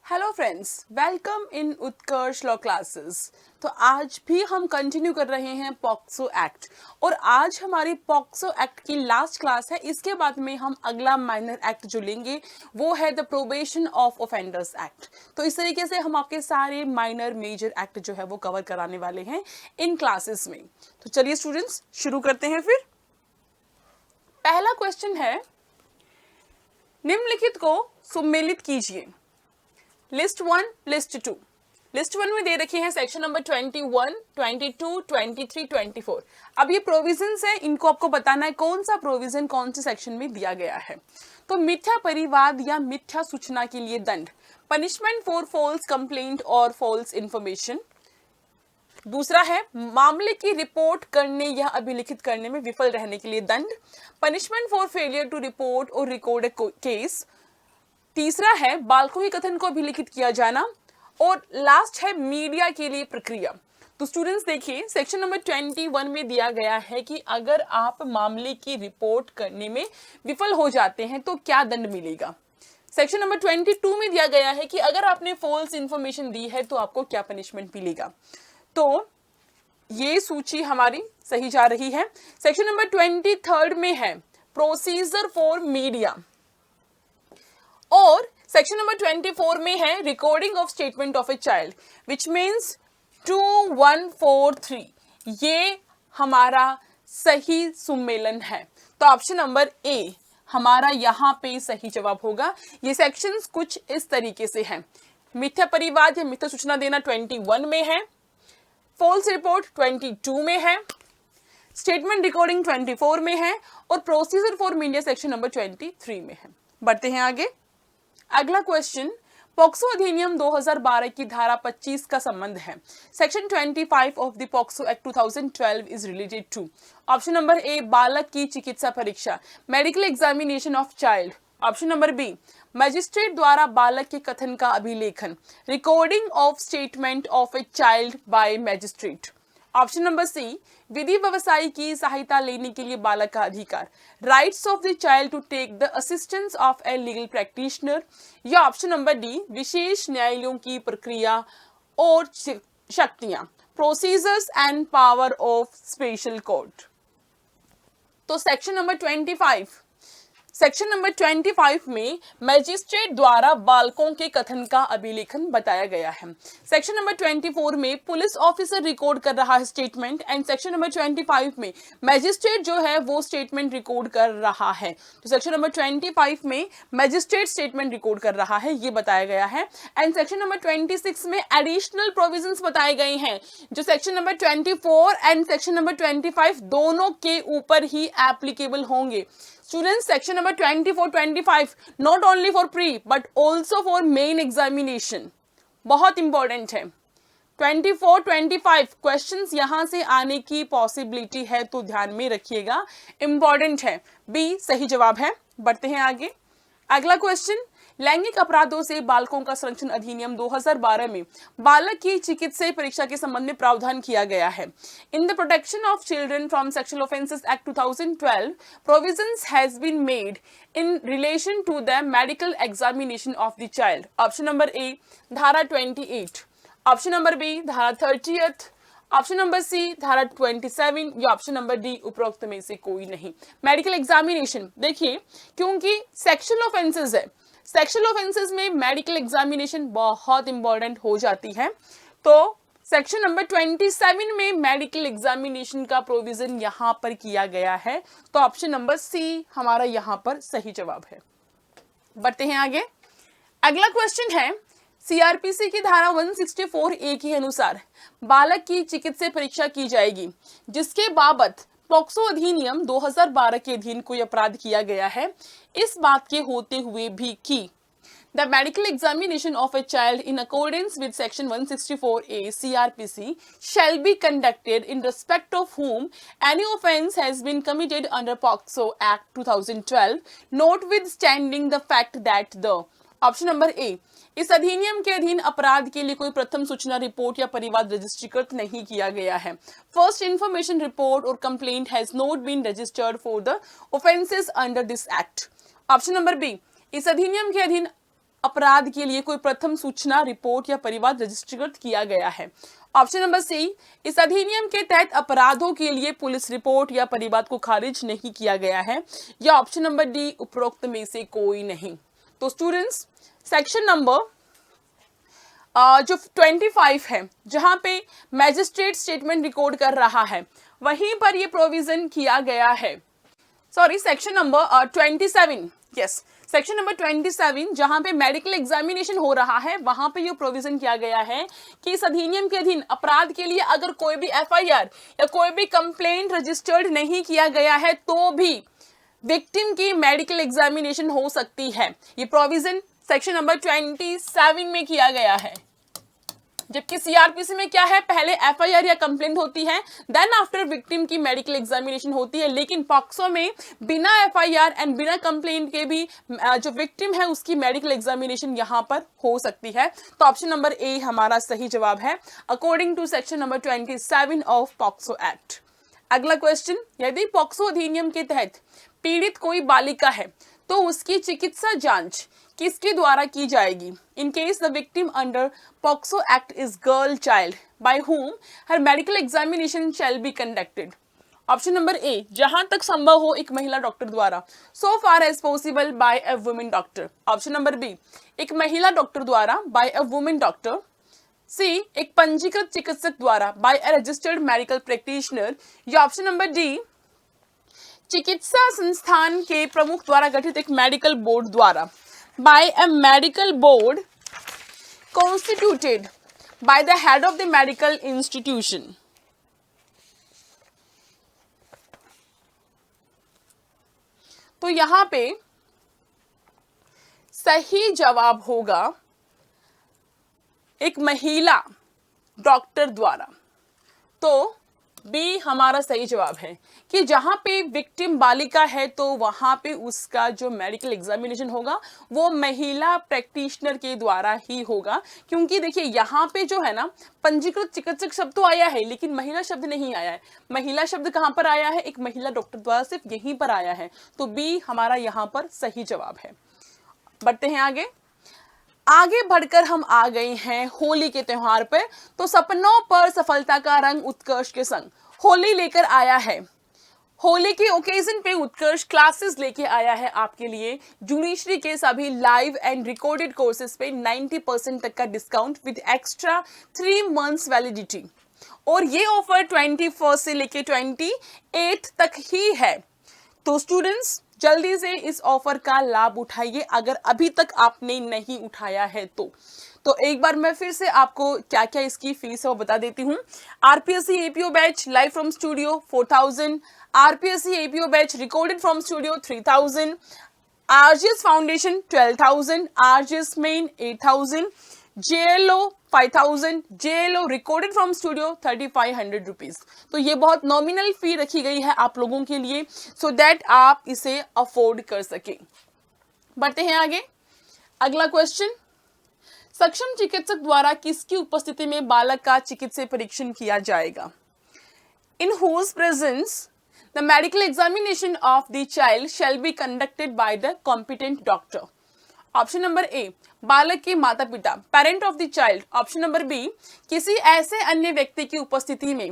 Hello friends, welcome in Utkarsh law classes. तो आज भी हम कंटिन्यू कर रहे हैं पॉक्सो एक्ट और आज हमारी पॉक्सो एक्ट की लास्ट क्लास है। इसके बाद में हम अगला माइनर एक्ट जो लेंगे वो है the probation of offenders act. तो इस तरीके से हम आपके सारे माइनर मेजर एक्ट जो है वो कवर कराने वाले हैं इन क्लासेस में। तो चलिए स्टूडेंट्स शुरू करते हैं। फिर पहला क्वेश्चन है, निम्नलिखित को सुमेलित कीजिए। List 1, list 2। लिस्ट 1 में दे रखी है सेक्शन नंबर 21, 22, 23, 24। अब ये प्रोविजंस है, इनको आपको बताना है कौन सा प्रोविजन कौन से सेक्शन में दिया गया है। तो मिथ्या परिवाद या मिथ्या सूचना के लिए दंड, पनिशमेंट फॉर फॉल्स कंप्लेंट और फॉल्स इंफॉर्मेशन। दूसरा है मामले की रिपोर्ट करने या अभिलिखित करने में विफल रहने के लिए दंड, punishment for failure to report और रिकॉर्ड ए केस। तीसरा है बालकों के कथन को अभिलिखित किया जाना और लास्ट है मीडिया के लिए प्रक्रिया। तो स्टूडेंट्स देखिए, सेक्शन नंबर 21 में दिया गया है कि अगर आप मामले की रिपोर्ट करने में विफल हो जाते हैं तो क्या दंड मिलेगा। सेक्शन नंबर 22 में दिया गया है कि अगर आपने फॉल्स इंफॉर्मेशन दी है तो आपको क्या पनिशमेंट मिलेगा। तो ये सूची हमारी सही जा रही है। सेक्शन नंबर 23 में है प्रोसीजर फॉर मीडिया और सेक्शन नंबर 24 में है recording of statement of a child which means 2143। ये हमारा सही सुमेलन है। तो ऑप्शन नंबर ए हमारा यहाँ पे सही जवाब होगा। ये सेक्शंस कुछ इस तरीके से हैं। मिथ्या परिवाद या मिथ्या सूचना देना 21 में है, फॉल्स रिपोर्ट 22 में है, स्टेटमेंट रिकॉर्डिंग 24 में है और procedure for media section number 23 में है। बढ़ते हैं आगे। अगला क्वेश्चन, पॉक्सो अधिनियम 2012 की धारा 25 का संबंध है। Section 25 of the POCSO act 2012 is related to. Option number A बालक की चिकित्सा परीक्षा, medical examination of child. Option number B magistrate द्वारा बालक के कथन का अभिलेखन, recording of statement of a child by magistrate. Option number C विधि व्यवसायी की सहायता लेने के लिए बालक का अधिकार, rights of the child to take the assistance of a legal practitioner. या ऑप्शन नंबर डी विशेष न्यायालयों की प्रक्रिया और शक्तियां, procedures and power of special court. तो सेक्शन नंबर 25 में मजिस्ट्रेट द्वारा बालकों के कथन का अभिलेखन बताया गया है। सेक्शन नंबर 24 में पुलिस ऑफिसर रिकॉर्ड कर रहा है स्टेटमेंट एंड सेक्शन नंबर 25 में मजिस्ट्रेट जो है वो स्टेटमेंट रिकॉर्ड कर रहा है। तो सेक्शन नंबर 25 में मजिस्ट्रेट स्टेटमेंट रिकॉर्ड कर रहा है, ये बताया गया है। एंड सेक्शन नंबर 26 में एडिशनल प्रोविजंस बताए गए हैं जो section number 24 and section number 25 दोनों के ऊपर ही एप्लीकेबल होंगे। Students, section number 24-25 not only for pre but also for main examination बहुत इंपॉर्टेंट है। 24-25 क्वेश्चंस यहां से आने की पॉसिबिलिटी है तो ध्यान में रखिएगा, इंपॉर्टेंट है। बी सही जवाब है। बढ़ते हैं आगे। अगला क्वेश्चन, लैंगिक अपराधों से बालकों का संरक्षण अधिनियम 2012 में बालक की चिकित्सीय परीक्षा के संबंध में प्रावधान किया गया है। In the protection of children from sexual offences act 2012 provisions has been made in relation to the medical examination of the child. Option number A धारा 28, ऑप्शन नंबर बी धारा 30, ऑप्शन नंबर सी धारा 27 या ऑप्शन नंबर डी उपरोक्त में से कोई नहीं। Medical examination देखिए, क्योंकि सेक्सुअल ऑफेंसेस है, सेक्सुअल ऑफेंसेस में मेडिकल एग्जामिनेशन बहुत इंपॉर्टेंट हो जाती है। तो सेक्शन नंबर 27 में मेडिकल एग्जामिनेशन का प्रोविजन यहां पर किया गया है। तो ऑप्शन नंबर सी हमारा यहां पर सही जवाब है। बढ़ते हैं आगे। अगला क्वेश्चन है, सीआरपीसी की धारा 164A के अनुसार बालक की चिकित्सीय परीक्षा की जाएगी जिसके बाबत पॉक्सो अधिनियम 2012 के अधीन कोई अपराध किया गया है, इस बात के होते हुए भी कि the medical examination of a child in accordance with section 164A CRPC shall be conducted in respect of whom any offence has been committed under POCSO Act 2012, notwithstanding the fact that the option number ए इस अधिनियम के अधीन अपराध के लिए कोई प्रथम सूचना रिपोर्ट या परिवाद रजिस्ट्रीकृत नहीं किया गया है। फर्स्ट इंफॉर्मेशन रिपोर्ट और complaint has not been registered for the offences under this act. Option number B इस अधिनियम के अधीन अपराध के लिए कोई प्रथम सूचना, रिपोर्ट या परिवाद रजिस्टर्ड किया गया है। ऑप्शन नंबर सी, इस अधिनियम के तहत अपराधों के लिए पुलिस रिपोर्ट या परिवाद को खारिज नहीं किया गया है। या ऑप्शन नंबर डी, उपरोक्त में से कोई नहीं। तो स्टूडेंट्स, सेक्शन नंबर जो 25 है, जहां पे मैजिस्ट्रेट स्टेटमेंट रिकॉर्ड कर रहा है, वहीं पर ये प्रोविजन किया गया है। Sorry, section number 27, yes, section number 27 जहां पे मेडिकल एग्जामिनेशन हो रहा है, वहां पे ये प्रोविजन किया गया है कि इस अधिनियम के अधीन अपराध के लिए अगर कोई भी एफआईआर या कोई भी कंप्लेंट रजिस्टर्ड नहीं किया गया है तो भी विक्टिम की मेडिकल एग्जामिनेशन हो सकती है। ये प्रोविजन सेक्शन नंबर 27 में किया गया है। जबकि सीआरपीसी में क्या है, पहले एफआईआर या कंप्लेंट होती है, देन आफ्टर विक्टिम की मेडिकल एग्जामिनेशन होती है। लेकिन पॉक्सो में बिना एफआईआर एंड बिना कंप्लेंट के भी जो विक्टिम है उसकी मेडिकल एग्जामिनेशन यहां पर हो सकती है। तो ऑप्शन नंबर ए हमारा सही जवाब है according to section number 27 of POCSO act. अगला क्वेश्चन, यदि पॉक्सो अधिनियम के तहत पीड़ित कोई बालिका है तो उसकी चिकित्सा जांच किसके द्वारा की जाएगी? In case the victim under POCSO act is girl child, by whom her medical examination shall be conducted। Option number A, जहां तक संभव हो एक महिला डॉक्टर द्वारा, so far as possible by a women doctor. Option number B, एक महिला doctor द्वारा by a women doctor. C, एक पंजीकृत चिकित्सक द्वारा by a registered medical practitioner. या ऑप्शन नंबर डी, चिकित्सा संस्थान के प्रमुख द्वारा गठित एक मेडिकल बोर्ड द्वारा, by a medical board constituted by the head of the medical institution। तो यहां पे सही जवाब होगा एक महिला डॉक्टर द्वारा। तो बी हमारा सही जवाब है कि जहां पे विक्टिम बालिका है तो वहां पे उसका जो मेडिकल एग्जामिनेशन होगा वो महिला प्रैक्टिशनर के द्वारा ही होगा। क्योंकि देखिए यहाँ पे जो है ना, पंजीकृत चिकित्सक शब्द तो आया है लेकिन महिला शब्द नहीं आया है। महिला शब्द कहां पर आया है? एक महिला डॉक्टर द्वारा सिर्फ यहीं पर आया है। तो बी हमारा यहाँ पर सही जवाब है। बढ़ते हैं आगे बढ़कर हम आ गए हैं होली के त्योहार पे। तो सपनों पर सफलता का रंग उत्कर्ष के संग होली लेकर आया है। होली के ओकेजन पे उत्कर्ष क्लासेस लेके आया है आपके लिए जूनिश्री के सभी लाइव एंड रिकॉर्डेड कोर्सेज पे 90% तक का discount with extra 3 months validity. और ये ऑफर 21 से लेके 28 तक ही है। तो स्टूडेंट्स, जल्दी से इस ऑफर का लाभ उठाइए अगर अभी तक आपने नहीं उठाया है तो एक बार मैं फिर से आपको क्या क्या इसकी फीस है वो बता देती हूँ। RPSC APO batch live from studio 4000, RPSC APO batch recorded from studio 3000, RGS foundation 12000, RGS main 8000, JLO 5000, JLO recorded from studio 3500 rupees. तो ये बहुत नॉमिनल फी रखी गई है आप लोगों के लिए सो दैट आप इसे अफोर्ड कर सके। बढ़ते हैं आगे। अगला क्वेश्चन, सक्षम चिकित्सक द्वारा किसकी उपस्थिति में बालक का चिकित्सीय परीक्षण किया जाएगा? इन whose presence the medical examination of the child shall be conducted by the competent doctor। Option number A, बालक के माता पिता, parent of the child. Option number B, किसी ऐसे अन्य व्यक्ति की उपस्थिति में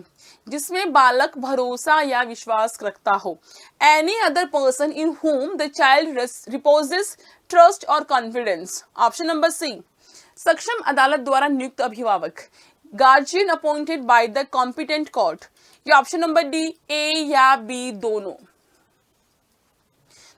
जिसमें बालक भरोसा या विश्वास रखता हो, any other person in whom the child reposes trust or confidence। Option number C, सक्षम अदालत द्वारा नियुक्त अभिभावक, guardian appointed by the competent court. या ऑप्शन नंबर डी, ए या बी दोनों।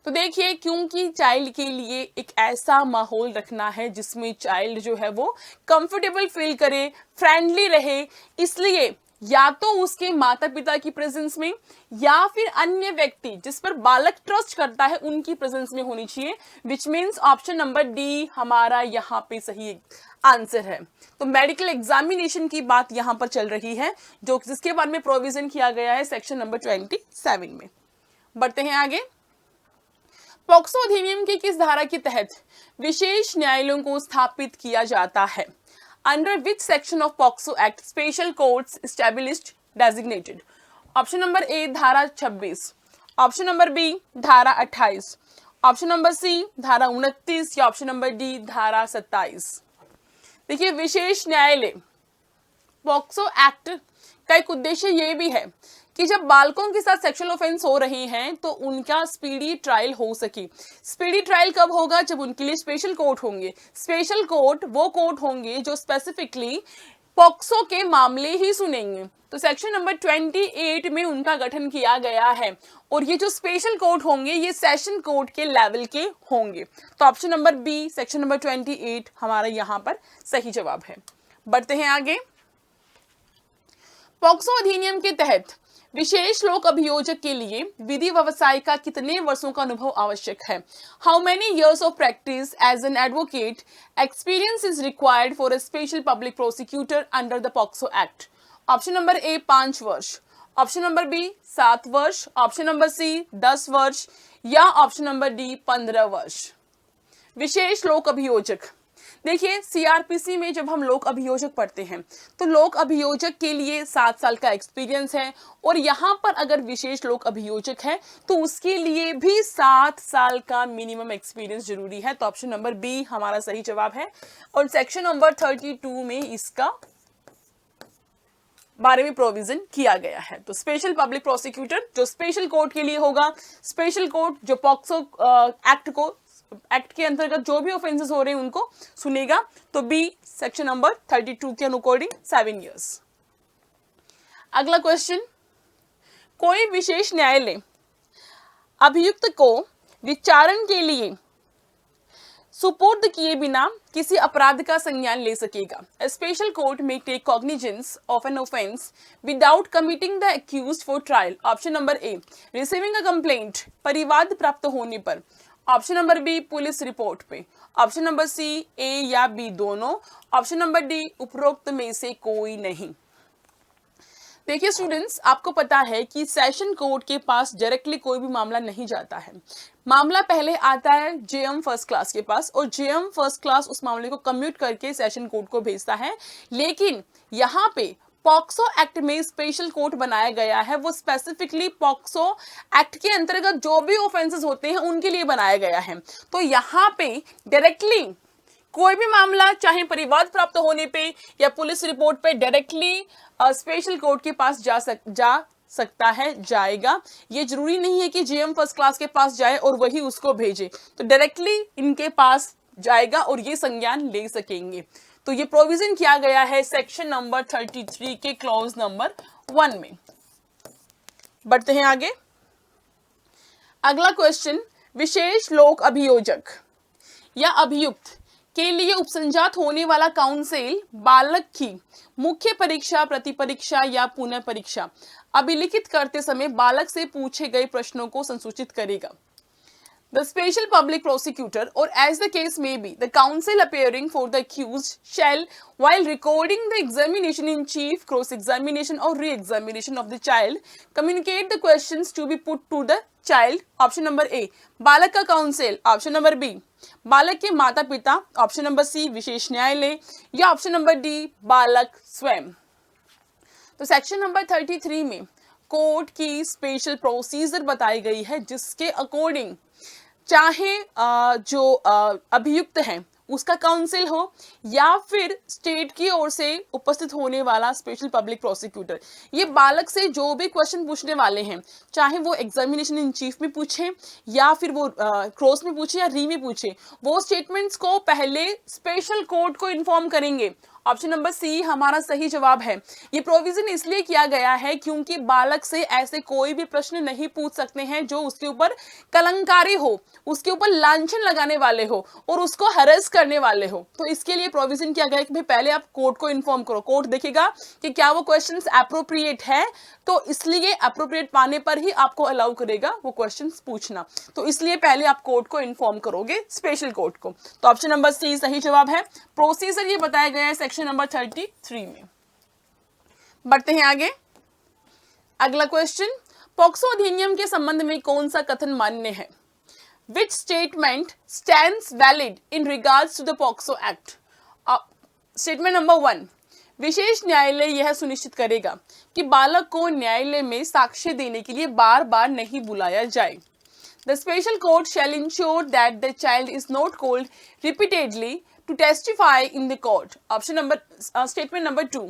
तो देखिए, क्योंकि चाइल्ड के लिए एक ऐसा माहौल रखना है जिसमें चाइल्ड जो है वो कंफर्टेबल फील करे, फ्रेंडली रहे, इसलिए या तो उसके माता पिता की प्रेजेंस में या फिर अन्य व्यक्ति जिस पर बालक ट्रस्ट करता है उनकी प्रेजेंस में होनी चाहिए, which means option number D हमारा यहाँ पे सही आंसर है। तो मेडिकल एग्जामिनेशन की बात यहाँ पर चल रही है जो जिसके बारे में प्रोविजन किया गया है सेक्शन नंबर 27 में। बढ़ते हैं आगे। पॉक्सो अधिनियम की किस धारा के तहत विशेष न्यायालयों को स्थापित किया जाता है? Under which section of POCSO act special courts established designated. Option number A धारा 26, ऑप्शन नंबर बी धारा 28, ऑप्शन नंबर सी धारा 29 या ऑप्शन नंबर डी धारा 27। देखिए, विशेष न्यायालय पॉक्सो एक्ट का एक उद्देश्य ये भी है कि जब बालकों के साथ सेक्सुअल ऑफेंस हो रहे हैं तो उनका स्पीडी ट्रायल हो सके। स्पीडी ट्रायल कब होगा? जब उनके लिए स्पेशल कोर्ट होंगे। स्पेशल कोर्ट वो कोर्ट होंगे जो स्पेसिफिकली पॉक्सो के मामले ही सुनेंगे। तो सेक्शन नंबर 28 में उनका गठन किया गया है और ये जो स्पेशल कोर्ट होंगे ये सेशन कोर्ट के लेवल के होंगे। तो option number B section number 28 हमारा यहाँ पर सही जवाब है। बढ़ते हैं आगे। पॉक्सो अधिनियम के तहत विशेष लोक अभियोजक के लिए विधि व्यवसाय का कितने वर्षों का अनुभव आवश्यक है? How many years of practice as an advocate experience is required for a special public prosecutor under the POCSO act? Option number A 5 वर्ष, ऑप्शन नंबर बी 7 वर्ष, ऑप्शन नंबर सी 10 वर्ष या ऑप्शन नंबर डी 15 वर्ष। विशेष लोक अभियोजक, देखिए CrPC में जब हम लोक अभियोजक पढ़ते हैं तो लोक अभियोजक के लिए 7 साल का एक्सपीरियंस है और यहाँ पर अगर विशेष लोक अभियोजक है तो उसके लिए भी 7 साल का मिनिमम एक्सपीरियंस जरूरी है। तो ऑप्शन नंबर बी हमारा सही जवाब है और सेक्शन नंबर 32 में इसका बारे में प्रोविजन किया गया है। तो स्पेशल पब्लिक प्रोसिक्यूटर जो स्पेशल कोर्ट के लिए होगा, स्पेशल कोर्ट जो पॉक्सो एक्ट के अंतर्गत जो भी ऑफेंसेस हो रहे हैं उनको सुनेगा। तो बी सेक्शन नंबर 32 के अकॉर्डिंग 7 इयर्स। अगला क्वेश्चन, कोई विशेष न्यायालय अभियुक्त को विचारण के लिए सुपुर्द किए बिना किसी अपराध का संज्ञान ले सकेगा? A special court may take cognizance of an offense without committing the accused for trial. Option number A receiving a complaint, परिवाद प्राप्त होने पर, option number B police report पे, ऑप्शन नंबर सी ए या बी दोनों, option number D उपरोक्त में से कोई नहीं। देखिए स्टूडेंट्स, आपको पता है कि सेशन कोर्ट के पास डायरेक्टली कोई भी मामला नहीं जाता है। मामला पहले आता है जेएम फर्स्ट क्लास के पास और जेएम फर्स्ट क्लास उस मामले को कम्यूट करके सेशन कोर्ट को भेजता है। लेकिन यहाँ पे पॉक्सो एक्ट में स्पेशल कोर्ट बनाया गया है, वो स्पेसिफिकली पॉक्सो एक्ट के अंतर्गत जो भी ऑफेंसेस होते हैं उनके लिए बनाया गया है। तो यहाँ पे डायरेक्टली कोई भी मामला चाहे परिवाद प्राप्त होने पे या पुलिस रिपोर्ट पे डायरेक्टली स्पेशल कोर्ट के पास जा सकता है, जाएगा। ये जरूरी नहीं है कि जेएम फर्स्ट क्लास के पास जाए और वही उसको भेजे, तो डायरेक्टली इनके पास जाएगा और ये संज्ञान ले सकेंगे। तो ये प्रोविजन किया गया है सेक्शन नंबर 33 के क्लॉज नंबर 1 में। बढ़ते हैं आगे। अगला क्वेश्चन, विशेष लोक अभियोजक या अभियुक्त के लिए उपसंजात होने वाला काउंसिल बालक की मुख्य परीक्षा, प्रतिपरीक्षा या पुनः परीक्षा अभिलिखित करते समय बालक से पूछे गए प्रश्नों को संसूचित करेगा। The special public prosecutor, or as the case may be, the counsel appearing for the accused shall, while recording the examination in chief, cross-examination or re-examination of the child, communicate the questions to be put to the child. Option number A, बालक का council, option number B बालक के माता पिता, option number C विशेष न्यायालय या option number D बालक स्वयं। तो सेक्शन नंबर 33 में कोर्ट की स्पेशल प्रोसीजर बताई गई है जिसके अकॉर्डिंग चाहे जो अभियुक्त है उसका काउंसिल हो या फिर स्टेट की ओर से उपस्थित होने वाला स्पेशल पब्लिक प्रोसिक्यूटर, ये बालक से जो भी क्वेश्चन पूछने वाले हैं, चाहे वो एग्जामिनेशन इन चीफ में पूछे या फिर वो क्रॉस में पूछे या री में पूछे, वो स्टेटमेंट्स को पहले स्पेशल कोर्ट को इन्फॉर्म करेंगे। ऑप्शन नंबर सी हमारा सही जवाब है। ये प्रोविजन इसलिए किया गया है क्योंकि बालक से ऐसे कोई भी प्रश्न नहीं पूछ सकते हैं जो उसके ऊपर कलंकारी हो, उसके ऊपर लांछन लगाने वाले हो और उसको हरेस करने वाले हो। तो इसके लिए प्रोविजन किया गया है कि भाई पहले आप कोर्ट को इन्फॉर्म करो, कोर्ट देखेगा कि क्या वो क्वेश्चंस एप्रोप्रिएट है, तो इसलिए एप्रोप्रिएट पाने पर ही आपको अलाउ करेगा वो क्वेश्चंस पूछना। तो इसलिए पहले आप कोर्ट को इन्फॉर्म करोगे, स्पेशल कोर्ट को। तो ऑप्शन नंबर सी सही जवाब है। प्रोसीजर ये बताया गया है सेक्शन नंबर 33 में। बढ़ते हैं आगे। अगला क्वेश्चन, पॉक्सो अधिनियम के संबंध में कौन सा कथन मान्य है? Which statement stands valid in regards to the POCSO Act? Statement number 1, विशेष न्यायालय यह सुनिश्चित करेगा कि बालक को न्यायालय में साक्ष्य देने के लिए बार बार नहीं बुलाया जाए। The special court shall ensure that the child is not called repeatedly to testify in the court. Option number statement number 2.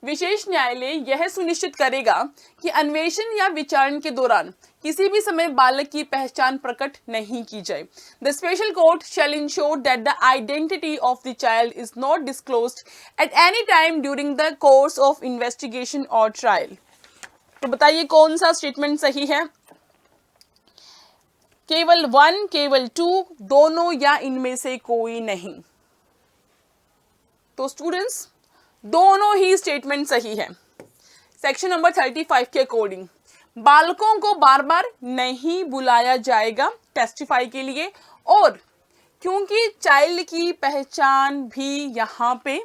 विशेष न्यायालय यह सुनिश्चित करेगा कि अन्वेषण या विचारण के दौरान किसी भी समय बालक की पहचान प्रकट नहीं की जाए. The special court shall ensure that the identity of the child is not disclosed at any time during the course of investigation or trial. तो बताइए कौन सा स्टेटमेंट सही है? केवल 1, केवल 2, दोनों या इनमें से कोई नहीं. तो स्टूडेंट्स दोनों ही स्टेटमेंट सही है. सेक्शन नंबर 35 के अकॉर्डिंग बालकों को बार बार नहीं बुलाया जाएगा टेस्टिफाई के लिए, और क्योंकि चाइल्ड की पहचान भी यहाँ पे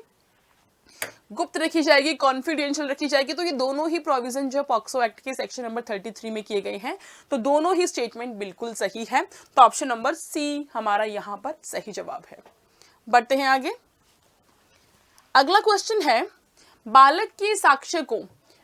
गुप्त रखी जाएगी, कॉन्फिडेंशियल रखी जाएगी, तो ये दोनों ही प्रोविजन जो पॉक्सो एक्ट के सेक्शन नंबर 33 में किए गए हैं, तो दोनों ही स्टेटमेंट बिल्कुल सही है. तो ऑप्शन नंबर सी हमारा यहाँ पर सही जवाब है. बढ़ते हैं आगे. अगला क्वेश्चन है, बालक के साक्ष्य को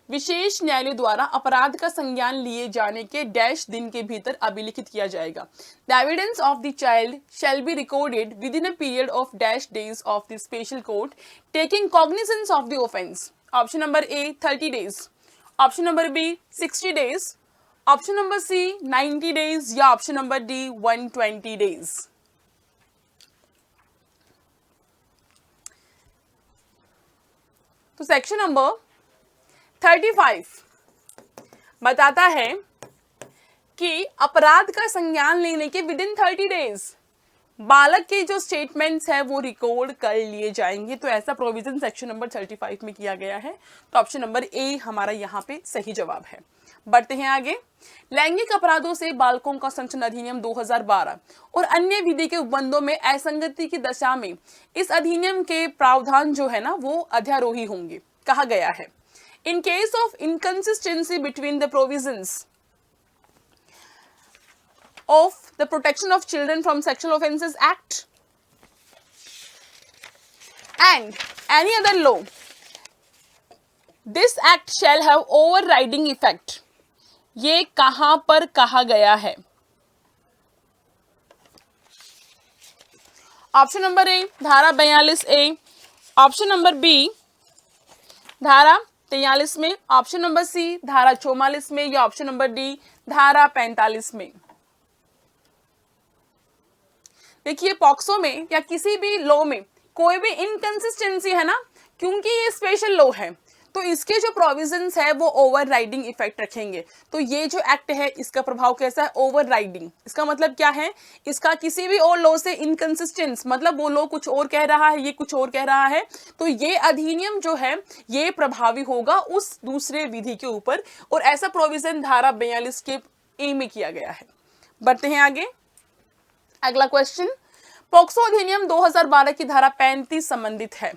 विशेष न्यायालय द्वारा अपराध का संज्ञान लिए जाने के डैश दिन के भीतर अभिलिखित किया जाएगा. The evidence of the child shall be recorded within a period of dash days of the special court taking cognizance of the offence. Option number A 30 days, option number B 60 days, option number C 90 days या option number D 120 days. तो section number 35 बताता है कि अपराध का संज्ञान लेने के विद इन 30 डेज बालक के जो स्टेटमेंट्स है वो रिकॉर्ड कर लिए जाएंगे. तो ऐसा प्रोविजन सेक्शन नंबर 35 में किया गया है. तो ऑप्शन नंबर ए हमारा यहाँ पे सही जवाब है. बढ़ते हैं आगे. लैंगिक अपराधों से बालकों का संरक्षण अधिनियम 2012 और अन्य विधि के उपबंधों में असंगति की दशा में इस अधिनियम के प्रावधान जो है ना वो अध्यारोही होंगे. कहा गया है, in case of inconsistency between the provisions of the Protection of Children from Sexual Offences Act and any other law, this act shall have overriding effect. ये कहां पर कहा गया है? ऑप्शन नंबर ए धारा 42A, ऑप्शन नंबर बी धारा 43 में, option number सी धारा 44 में या ऑप्शन नंबर डी धारा 45 में. देखिए पॉक्सो में या किसी भी लॉ में कोई भी इनकंसिस्टेंसी है ना, क्योंकि ये स्पेशल लॉ है तो इसके जो प्रोविजंस है वो ओवरराइडिंग इफेक्ट रखेंगे. तो ये जो एक्ट है इसका प्रभाव कैसा है? ओवरराइडिंग. इसका मतलब क्या है? इसका किसी भी और लॉ से इनकंसिस्टेंस, मतलब वो लॉ कुछ और कह रहा है, ये कुछ और कह रहा है, तो ये अधिनियम जो है ये प्रभावी होगा उस दूसरे विधि के ऊपर, और ऐसा प्रोविजन धारा 42 के ए में किया गया है. बढ़ते हैं आगे. अगला क्वेश्चन, पॉक्सो अधिनियम 2012 की धारा 35 संबंधित है.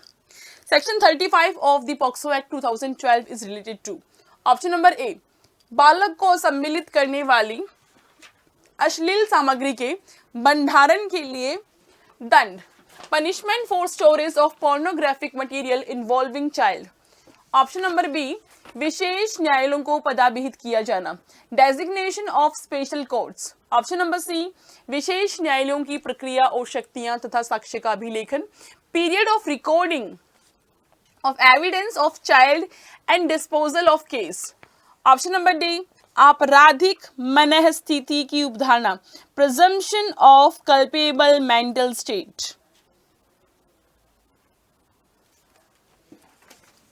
Section 35 of the POCSO act 2012 is related to. Option number A बालक को सम्मिलित करने वाली अश्लील सामग्री के भंडारण के लिए दंड, punishment for storage of pornographic material involving child. Option number B विशेष न्यायालयों को पदाभिहित किया जाना, designation of special courts. Option number C विशेष न्यायालयों की प्रक्रिया और शक्तियां तथा साक्ष्य का अभिलेखन, period of recording of evidence of child and disposal of case. Option number D आपराधिक मनः स्थिति की उपधारणा, presumption of culpable mental state.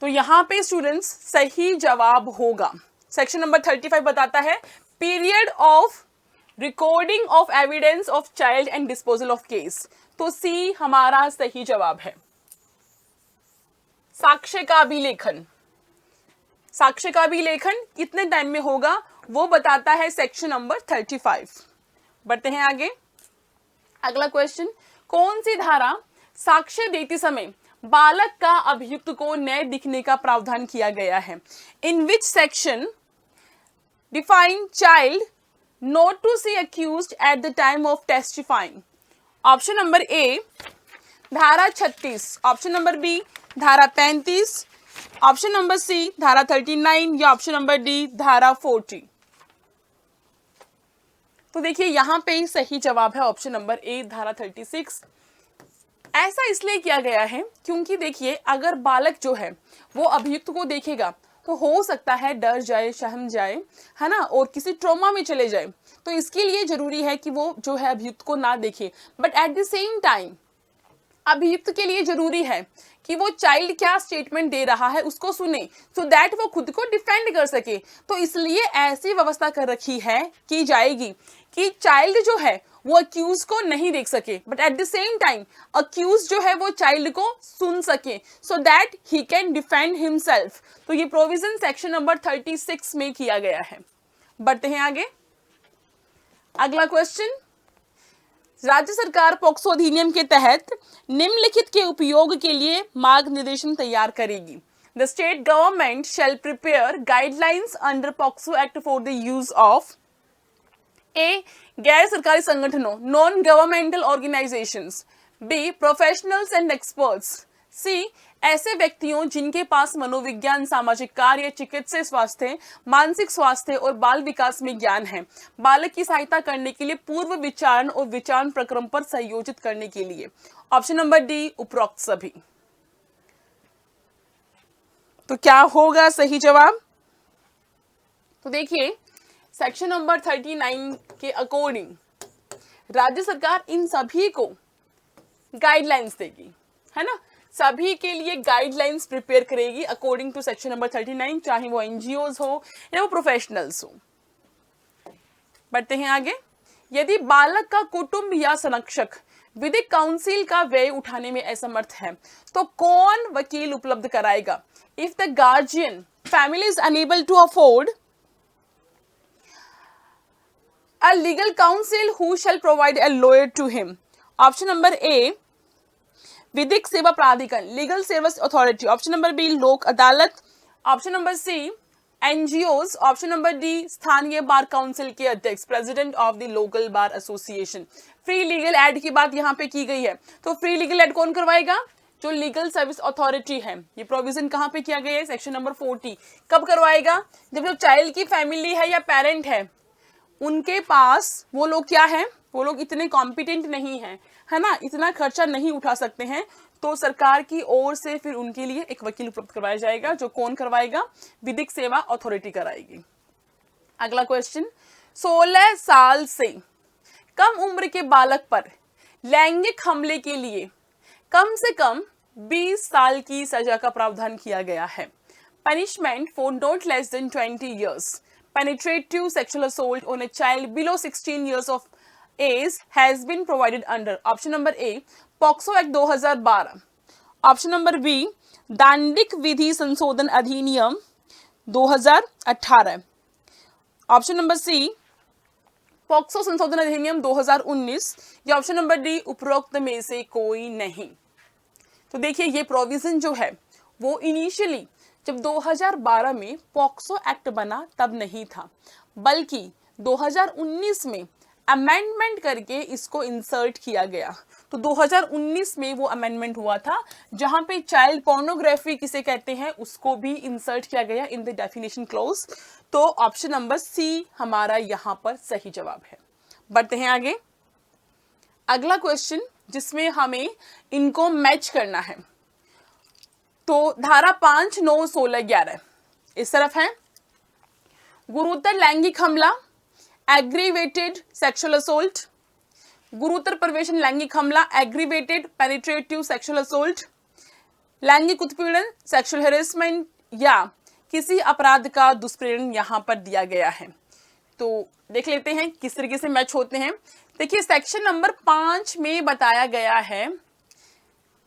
तो यहां पे स्टूडेंट्स सही जवाब होगा. सेक्शन नंबर 35 बताता है period of recording of evidence of child and disposal of case. तो सी हमारा सही जवाब है. साक्ष्य का अभिलेखन, साक्ष्य का अभिलेखन कितने टाइम में होगा वो बताता है सेक्शन नंबर 35. बढ़ते हैं आगे. अगला क्वेश्चन, कौन सी धारा साक्ष्य देते समय बालक का अभियुक्त को न्याय दिखने का प्रावधान किया गया है? In which section define child not to see accused at the time of testifying. Option number A धारा 36, ऑप्शन नंबर बी धारा 35, ऑप्शन नंबर सी धारा 39 या ऑप्शन नंबर डी धारा 40. तो देखिए यहाँ पे सही जवाब है ऑप्शन नंबर ए, धारा 36। ऐसा इसलिए किया गया है क्योंकि देखिए अगर बालक जो है वो अभियुक्त को देखेगा तो हो सकता है डर जाए, सहम जाए, है ना, और किसी ट्रॉमा में चले जाए। तो इसके लिए जरूरी है कि वो जो है अभियुक्त को ना देखे, but at the same time अभियुक्त के लिए जरूरी है कि वो चाइल्ड क्या स्टेटमेंट दे रहा है उसको सुने, सो दैट वो खुद को डिफेंड कर सके। तो इसलिए ऐसी व्यवस्था कर रखी है की जाएगी कि चाइल्ड जो है वो अक्यूज को नहीं देख सके, but at the same time accuse जो है वो चाइल्ड को सुन सके, so that he can defend himself. तो ये प्रोविजन सेक्शन नंबर 36 में किया गया है। बढ़ते हैं आगे। अगला क्वेश्चन, राज्य सरकार पॉक्सो अधिनियम के तहत निम्नलिखित के उपयोग के लिए मार्ग निर्देशन तैयार करेगी। The state government shall prepare guidelines under POCSO act for the use of A, गैर सरकारी संगठनों, non governmental organisations, B, professionals and experts, C, ऐसे व्यक्तियों जिनके पास मनोविज्ञान, सामाजिक कार्य, चिकित्सा स्वास्थ्य, मानसिक स्वास्थ्य और बाल विकास में ज्ञान है, बालक की सहायता करने के लिए पूर्व विचारण और विचारण प्रक्रम पर संयोजित करने के लिए। ऑप्शन नंबर डी, उपरोक्त सभी। तो क्या होगा सही जवाब? तो देखिए सेक्शन नंबर 39 के अकॉर्डिंग राज्य सरकार इन सभी को गाइडलाइंस देगी, है ना, सभी के लिए गाइडलाइंस प्रिपेयर करेगी अकॉर्डिंग टू सेक्शन नंबर 39, चाहे वो एनजीओज हो या वो प्रोफेशनल्स हो। बढ़ते हैं आगे। यदि बालक का कुटुंब या संरक्षक विधिक काउंसिल का व्यय उठाने में असमर्थ है तो कौन वकील उपलब्ध कराएगा? If the guardian family is unable to afford a legal counsel who shall provide a lawyer to him. Option number A, विधिक सेवा प्राधिकरण, legal service authority. Option number B, Lok Adalat. Option number C, NGOs. Option number D, स्थानीय bar council के अध्यक्ष, president of the local bar association. Free legal aid की बात यहाँ पे की गई है, तो फ्री लीगल एड कौन करवाएगा? जो लीगल सर्विस अथॉरिटी है। ये प्रोविजन कहाँ पे किया गया है? Section number 40। कब करवाएगा? जब जो चाइल्ड की फैमिली है या पेरेंट है उनके पास वो लोग क्या है, वो लोग इतने कॉम्पिटेंट नहीं है, है ना, इतना खर्चा नहीं उठा सकते हैं, तो सरकार की ओर से फिर उनके लिए एक वकील उपलब्ध करवाया जाएगा। जो कौन करवाएगा? विधिक सेवा अथॉरिटी कराएगी। अगला क्वेश्चन, 16 साल से कम उम्र के बालक पर लैंगिक हमले के लिए कम से कम 20 साल की सजा का प्रावधान किया गया है। Punishment for not less than 20 years penetrative sexual assault on a child below 16 years of age has been provided under option number A, POCSO act 2012। Option number B, दांडिक विधि संशोधन अधिनियम 2018। ऑप्शन नंबर सी, पॉक्सो संशोधन अधिनियम 2019, या option number D, उपरोक्त में से कोई नहीं। तो देखिए ये प्रोविजन जो है वो इनिशियली जब 2012 में पॉक्सो एक्ट बना तब नहीं था, बल्कि 2019 में अमेंडमेंट करके इसको इंसर्ट किया गया। तो 2019 में वो अमेंडमेंट हुआ था जहां पे चाइल्ड पोर्नोग्राफी किसे कहते हैं उसको भी इंसर्ट किया गया इन द डेफिनेशन क्लॉज। तो ऑप्शन नंबर सी हमारा यहां पर सही जवाब है। बढ़ते हैं आगे। अगला क्वेश्चन जिसमें हमें इनको मैच करना है, तो धारा 5, 9, 16, 11 इस तरफ है। गुरुतर लैंगिक हमला, एग्रीवेटेड सेक्सुअल असोल्ट, गुरुतर प्रवेशन लैंगिक हमला, एग्रीवेटेड पेनिट्रेटिव सेक्सुअल असोल्ट, लैंगिक उत्पीड़न, सेक्सुअल हेरेसमेंट, या किसी अपराध का दुष्प्रेरण यहां पर दिया गया है। तो देख लेते हैं किस तरीके से मैच होते हैं। देखिए सेक्शन नंबर 5 में बताया गया है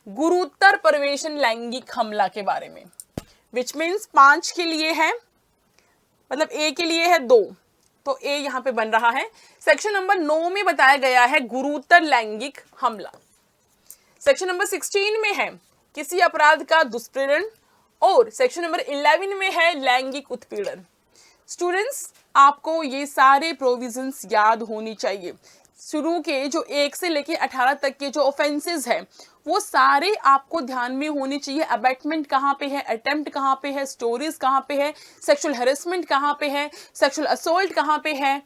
गुरुतर प्रवेशन लैंगिक हमला के बारे में, विच मीन्स 5 के लिए है, मतलब ए के लिए है 2, तो ए यहां पे बन रहा है। सेक्शन नंबर 9 में बताया गया है गुरुतर लैंगिक हमला। सेक्शन नंबर 16 में है किसी अपराध का दुष्प्रेरण, और सेक्शन नंबर 11 में है लैंगिक उत्पीड़न। स्टूडेंट्स आपको ये सारे प्रोविजंस याद होनी चाहिए। शुरू के जो 1 से लेके 18 तक के जो ऑफेंसेस है वो सारे आपको ध्यान में होने चाहिए। अबैटमेंट कहाँ पे है, अटेम्प्ट कहाँ पे है, स्टोरीज कहाँ पे है, सेक्सुअल हेरेसमेंट कहाँ पे है, सेक्सुअल असोल्ट कहाँ पे है,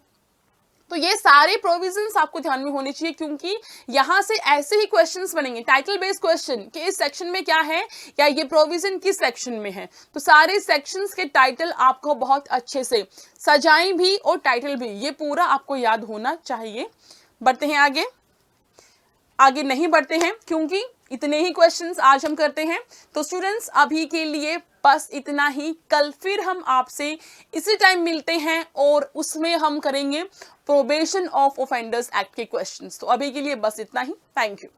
तो ये सारे प्रोविजंस आपको ध्यान में होने चाहिए, क्योंकि यहाँ से ऐसे ही क्वेश्चंस बनेंगे टाइटल बेस्ड क्वेश्चन कि इस सेक्शन में क्या है या ये प्रोविजन किस सेक्शन में है। तो सारे सेक्शंस के टाइटल आपको बहुत अच्छे से सजाएं भी और टाइटल भी, ये पूरा आपको याद होना चाहिए। बढ़ते हैं आगे। आगे नहीं बढ़ते हैं क्योंकि इतने ही क्वेश्चंस आज हम करते हैं। तो स्टूडेंट्स अभी के लिए बस इतना ही। कल फिर हम आपसे इसी टाइम मिलते हैं और उसमें हम करेंगे प्रोबेशन ऑफ ऑफेंडर्स एक्ट के क्वेश्चंस। तो अभी के लिए बस इतना ही। Thank you.